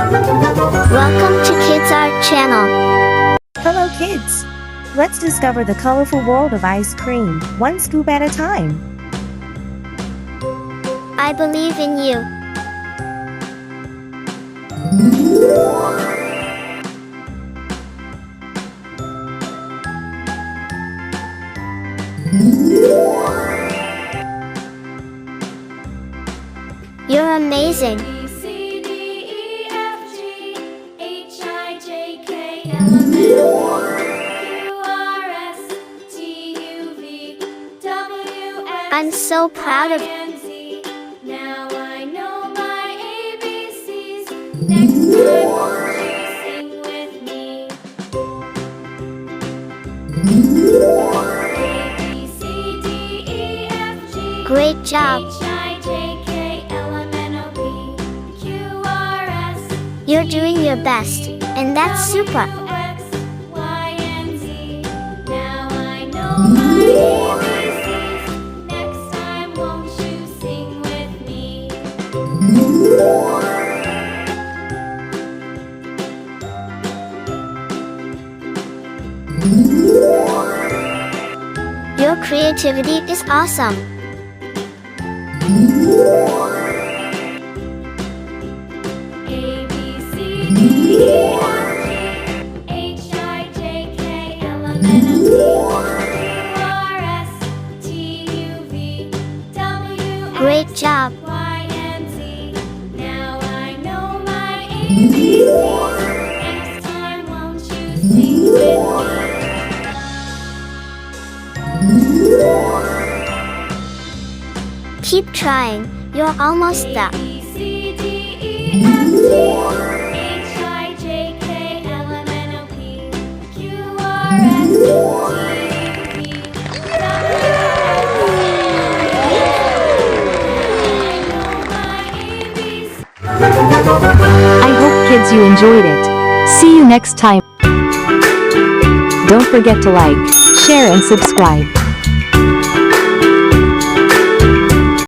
Welcome to Kids Art Channel. Hello kids! Let's discover the colorful world of ice cream, one scoop at a time. I believe in you. You're amazing. I'm so proud of you. Now I know my ABCs. Next time won't you sing with me? A, B, C, D, E, F, G, Great job. H, I, J, K, L, M, N, O, P, Q, R, S, You're doing your best, and that's super. W, X, Y, and Z. Now I know my ABCs. Next time won't you sing with me? Your creativity is awesome. A, B, C, D, E, F, G, H, I, J, K, L, M, N, O, P, Q, R, S, T, U, V, W, X, Great job. Y, and Z. Now I know my ABCs. Next time won't you sing with me? Keep trying. You're almost there. A, B, C, D, E, F, G, H, I, J, K, L, M, N, O, P, Q, R, S, T, U, V, W, X, I hope kids you enjoyed it. See you next time. Don't forget to like, share and subscribe.